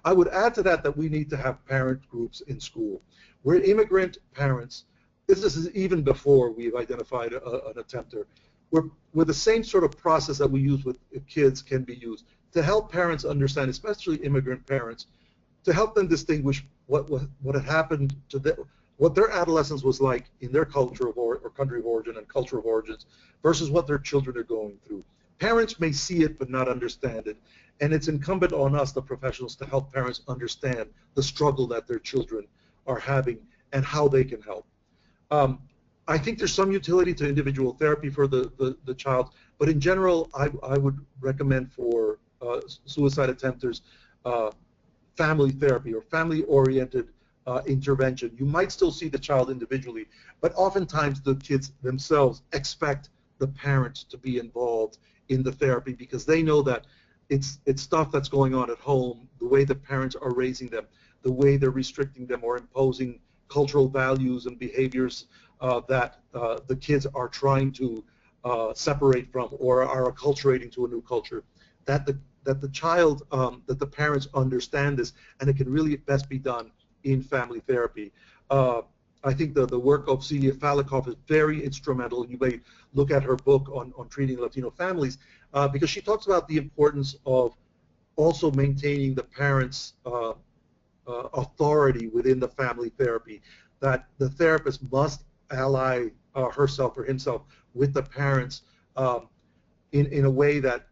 I would add to that that we need to have parent groups in school. Where immigrant parents, this is even before we've identified an attempter, where the same sort of process that we use with kids can be used to help parents understand, especially immigrant parents, to help them distinguish what had happened to them, what their adolescence was like in their culture or country of origin and culture of origins versus what their children are going through. Parents may see it but not understand it, and it's incumbent on us, the professionals, to help parents understand the struggle that their children are having and how they can help. I think there's some utility to individual therapy for the child, but in general, I would recommend for suicide attempters family therapy or family-oriented intervention. You might still see the child individually, but oftentimes the kids themselves expect the parents to be involved in the therapy because they know that it's stuff that's going on at home, the way the parents are raising them, the way they're restricting them or imposing cultural values and behaviors that the kids are trying to separate from or are acculturating to a new culture. That the child, that the parents understand this, and it can really best be done in family therapy. I think the work of Celia Falikoff is very instrumental. You may look at her book on treating Latino families because she talks about the importance of also maintaining the parents' authority within the family therapy, that the therapist must ally herself or himself with the parents in a way that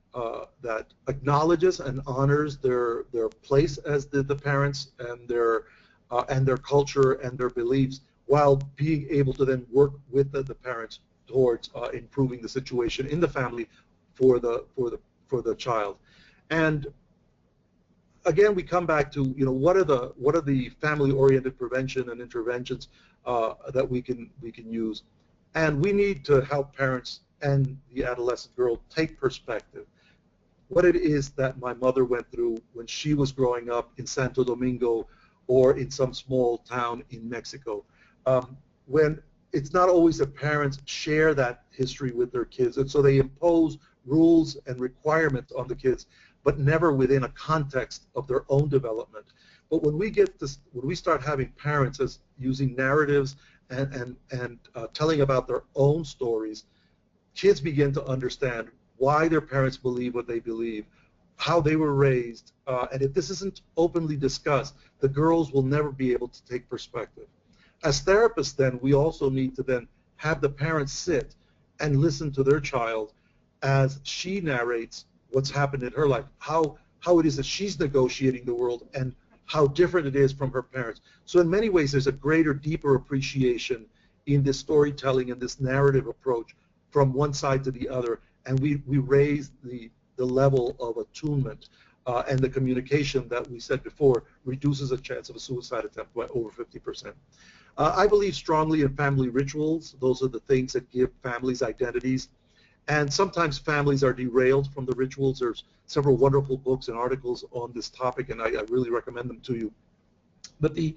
that acknowledges and honors their place as the parents and their culture and their beliefs, while being able to then work with the parents towards improving the situation in the family for the child. And again, we come back to, you know, what are the family-oriented prevention and interventions that we can use, and we need to help parents and the adolescent girl take perspective. What it is that my mother went through when she was growing up in Santo Domingo or in some small town in Mexico. When it's not always that parents share that history with their kids, and so they impose rules and requirements on the kids, but never within a context of their own development. But when we get this, when we start having parents as using narratives and telling about their own stories, kids begin to understand why their parents believe what they believe, how they were raised, and if this isn't openly discussed, the girls will never be able to take perspective. As therapists, then, we also need to then have the parents sit and listen to their child as she narrates what's happened in her life, how it is that she's negotiating the world, and how different it is from her parents. So in many ways, there's a greater, deeper appreciation in this storytelling and this narrative approach from one side to the other, and we raise the level of attunement and the communication that we said before reduces a chance of a suicide attempt by over 50%. I believe strongly in family rituals. Those are the things that give families identities. And sometimes families are derailed from the rituals. There's several wonderful books and articles on this topic, and I really recommend them to you. But the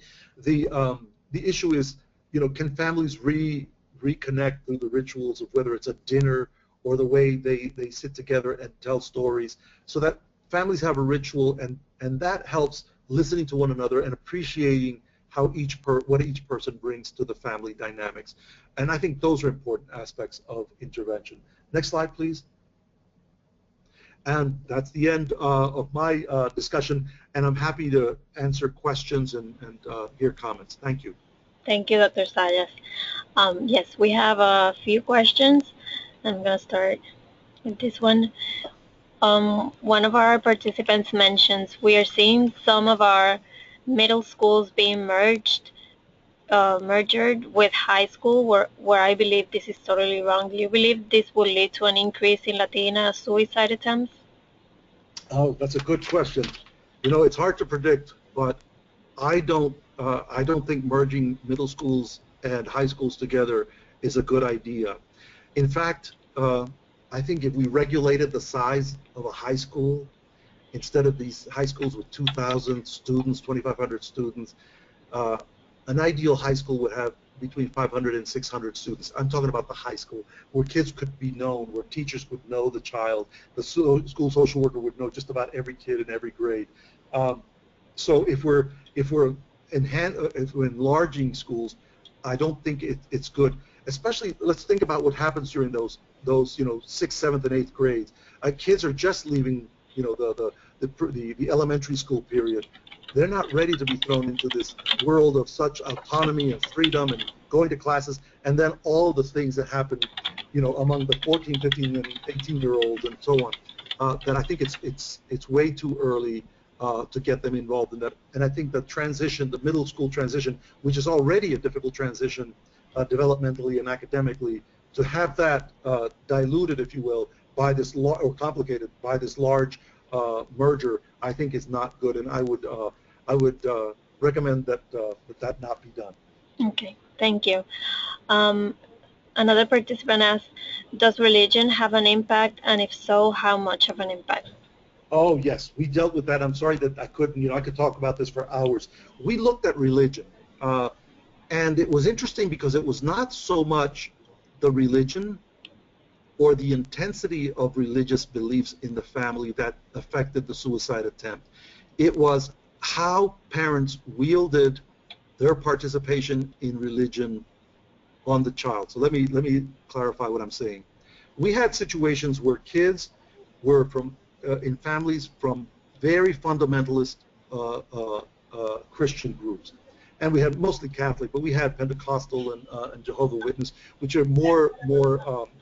issue is, you know, can families reconnect through the rituals of whether it's a dinner or the way they sit together and tell stories, so that families have a ritual, and that helps listening to one another and appreciating how what each person brings to the family dynamics. And I think those are important aspects of intervention. Next slide, please. And that's the end of my discussion, and I'm happy to answer questions and hear comments. Thank you. Thank you, Dr. Sayas. Yes, we have a few questions. I'm going to start with this one. One of our participants mentions we are seeing some of our middle schools being merged with high school, where I believe this is totally wrong. Do you believe this will lead to an increase in Latina suicide attempts? Oh, that's a good question. You know, it's hard to predict, but I don't think merging middle schools and high schools together is a good idea. In fact, I think if we regulated the size of a high school, instead of these high schools with 2,000 students, 2,500 students, uh, an ideal high school would have between 500 and 600 students. I'm talking about the high school, where kids could be known, where teachers would know the child, the school social worker would know just about every kid in every grade. Um, so if we're enlarging schools, I don't think it's good. Especially, let's think about what happens during those sixth, seventh, and eighth grades. Kids are just leaving the elementary school period. They're not ready to be thrown into this world of such autonomy and freedom and going to classes, and then all the things that happen, among the 14, 15, and 18-year-olds and so on. That I think it's way too early to get them involved in that. And I think the transition, the middle school transition, which is already a difficult transition developmentally and academically, to have that diluted, if you will, by this or complicated by this large merger, I think is not good. And I would recommend that not be done. Okay, thank you. Um, Another participant asked, does religion have an impact, and if so, how much of an impact? Oh, yes, we dealt with that. I'm sorry that I couldn't, I could talk about this for hours. We looked at religion, and it was interesting because it was not so much the religion or the intensity of religious beliefs in the family that affected the suicide attempt. It was how parents wielded their participation in religion on the child. So let me clarify what I'm saying. We had situations where kids were from in families from very fundamentalist Christian groups, and we had mostly Catholic, but we had Pentecostal and Jehovah's Witness, which are more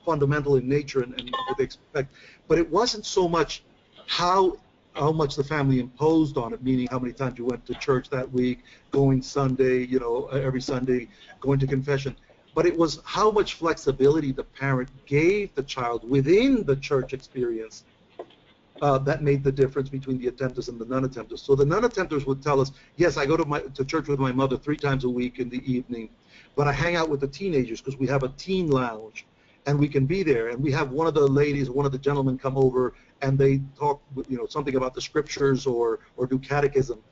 fundamental in nature and what they expect. But it wasn't so much how how much the family imposed on it, meaning how many times you went to church that week, going Sunday, every Sunday, going to confession. But it was how much flexibility the parent gave the child within the church experience that made the difference between the attempters and the non-attempters. So the non-attempters would tell us, yes, I go to church with my mother 3 times a week in the evening, but I hang out with the teenagers because we have a teen lounge, and we can be there. And we have one of the ladies, one of the gentlemen come over, and they talk, something about the scriptures or do catechism.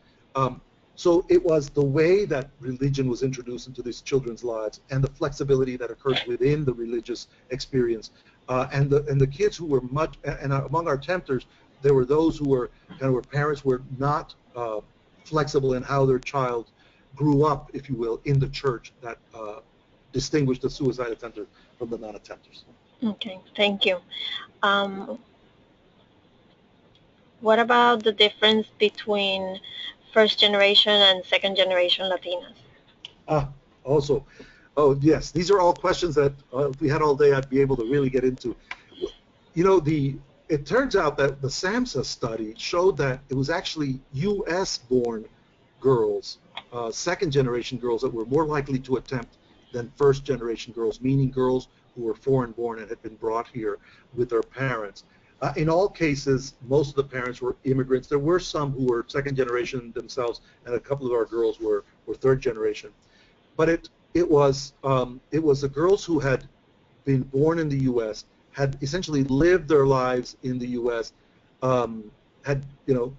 So it was the way that religion was introduced into these children's lives and the flexibility that occurred within the religious experience. And the kids who were much, and among our tempters, there were those who were where parents were not flexible in how their child grew up, if you will, in the church that distinguished the suicide attempter from the non-attempters. Okay, thank you. Um, what about the difference between first generation and second generation Latinas? Ah, also, oh yes, these are all questions that if we had all day, I'd be able to really get into. It turns out that the SAMHSA study showed that it was actually US-born girls, second-generation girls, that were more likely to attempt than first-generation girls, meaning girls who were foreign-born and had been brought here with their parents. In all cases, most of the parents were immigrants. There were some who were second-generation themselves, and a couple of our girls were third-generation. But it was the girls who had been born in the U.S., had essentially lived their lives in the U.S., had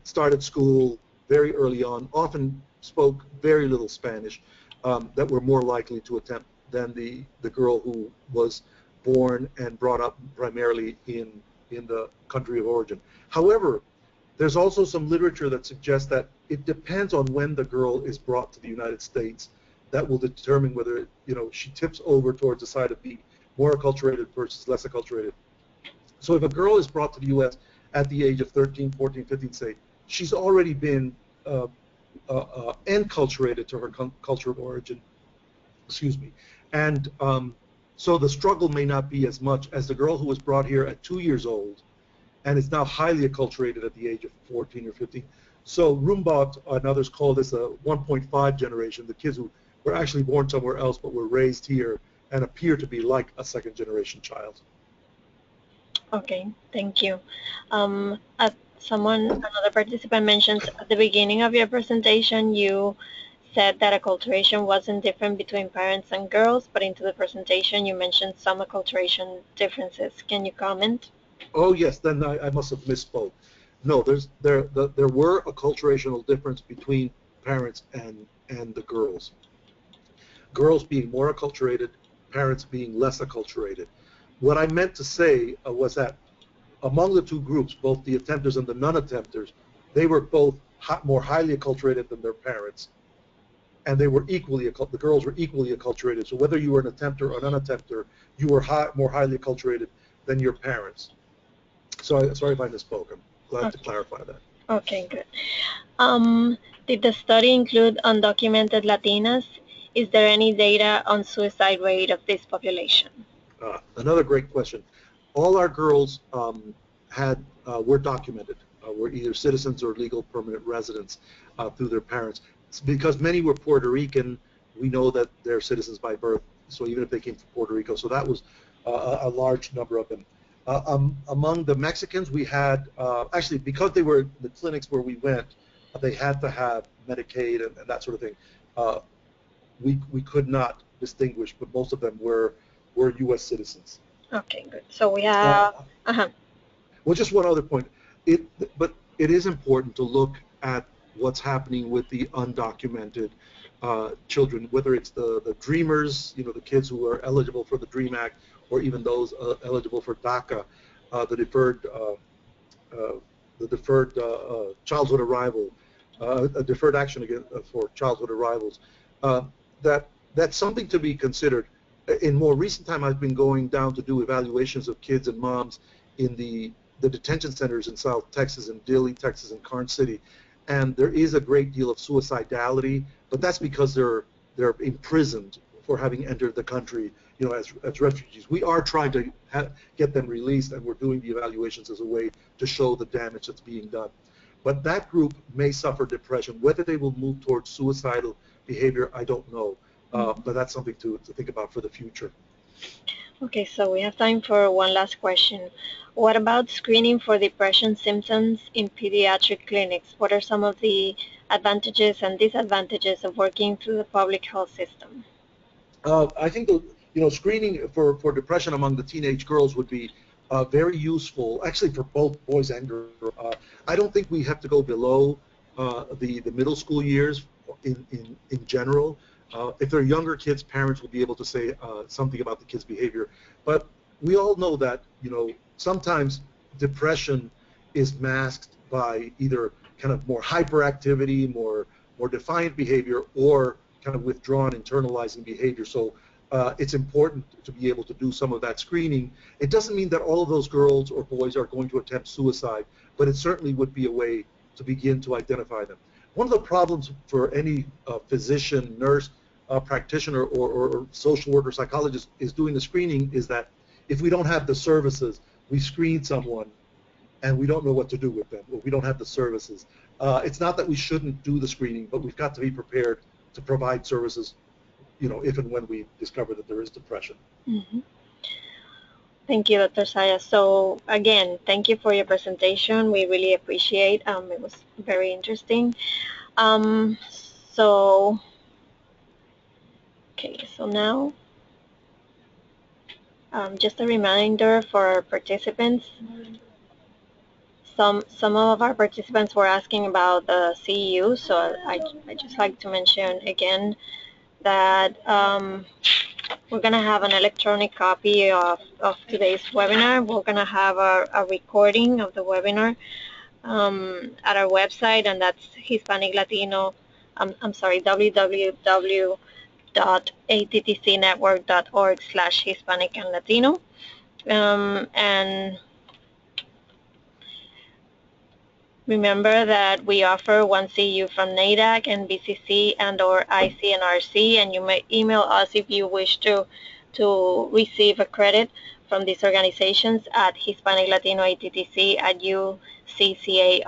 started school very early on, often spoke very little Spanish, that were more likely to attempt than the girl who was born and brought up primarily in the country of origin. However, there's also some literature that suggests that it depends on when the girl is brought to the United States that will determine whether she tips over towards the side of being more acculturated versus less acculturated. So if a girl is brought to the U.S. at the age of 13, 14, 15, say, she's already been enculturated to her culture of origin, excuse me, and so the struggle may not be as much as the girl who was brought here at 2 years old and is now highly acculturated at the age of 14 or 15. The struggle may not be as much as the girl who was brought here at 2 years old and is now highly acculturated at the age of 14 or 15. So Rumbaugh and others call this a 1.5 generation, the kids who were actually born somewhere else but were raised here and appear to be like a second generation child. Okay, thank you. Another participant mentions at the beginning of your presentation, you said that acculturation wasn't different between parents and girls, but into the presentation you mentioned some acculturation differences. Can you comment? Oh yes, then I must have misspoke. No, there were acculturational difference between parents and the girls. Girls being more acculturated, parents being less acculturated. What I meant to say was that among the two groups, both the attempters and the non-attempters, they were both more highly acculturated than their parents, and they were the girls were equally acculturated. So whether you were an attempter or non-attempter, you were more highly acculturated than your parents. So sorry if I misspoke. I'm glad to clarify that. Okay, good. Did the study include undocumented Latinas? Is there any data on suicide rate of this population? Another great question. All our girls were documented, were either citizens or legal permanent residents through their parents. Because many were Puerto Rican, we know that they're citizens by birth, so even if they came from Puerto Rico, so that was a large number of them. Among the Mexicans, we had, actually, because they were the clinics where we went, they had to have Medicaid and that sort of thing. We could not distinguish, but most of them were U.S. citizens. Okay, good. So we have, Well, just one other point. But it is important to look at what's happening with the undocumented children, whether it's the dreamers, the kids who are eligible for the DREAM Act, or even those eligible for DACA, the deferred childhood arrival, a deferred action for childhood arrivals. That's something to be considered. In more recent time, I've been going down to do evaluations of kids and moms in the detention centers in South Texas, in Dilley, Texas, and Karnes City, and there is a great deal of suicidality, but that's because they're imprisoned for having entered the country, as refugees. We are trying to get them released, and we're doing the evaluations as a way to show the damage that's being done. But that group may suffer depression. Whether they will move towards suicidal behavior, I don't know. But that's something to think about for the future. Okay, so we have time for one last question. What about screening for depression symptoms in pediatric clinics? What are some of the advantages and disadvantages of working through the public health system? I think screening for depression among the teenage girls would be very useful, actually for both boys and girls. I don't think we have to go below the middle school years in general. If they're younger kids, parents will be able to say something about the kid's behavior. But we all know that sometimes depression is masked by either kind of more hyperactivity, more defiant behavior, or kind of withdrawn, internalizing behavior. So it's important to be able to do some of that screening. It doesn't mean that all of those girls or boys are going to attempt suicide, but it certainly would be a way to begin to identify them. One of the problems for any physician, nurse, practitioner, or social worker, psychologist is doing the screening is that if we don't have the services, we screen someone and we don't know what to do with them, or we don't have the services. It's not that we shouldn't do the screening, but we've got to be prepared to provide services, if and when we discover that there is depression. Mm-hmm. Thank you, Dr. Saya. So again, thank you for your presentation. We really appreciate it. It was very interesting. So now, just a reminder for our participants. Some of our participants were asking about the CEU, so I just like to mention again that we're going to have an electronic copy of today's webinar. We're going to have a recording of the webinar at our website, and that's Hispanic Latino, www.attcnetwork.org/Hispanic and Latino. And remember that we offer one CEU from NADAC and BCC and or ICNRC, and you may email us if you wish to to receive a credit from these organizations at Hispanic Latino ATTC at uccaribe.edu.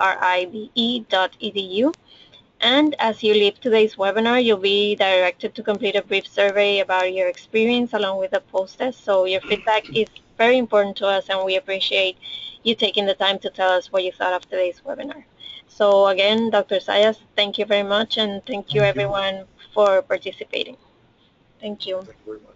And as you leave today's webinar, you'll be directed to complete a brief survey about your experience along with a post-test. So your feedback is very important to us, and we appreciate you taking the time to tell us what you thought of today's webinar. So again, Dr. Sayas, thank you very much, and thank you everyone for participating. Thank you. Thank you very much.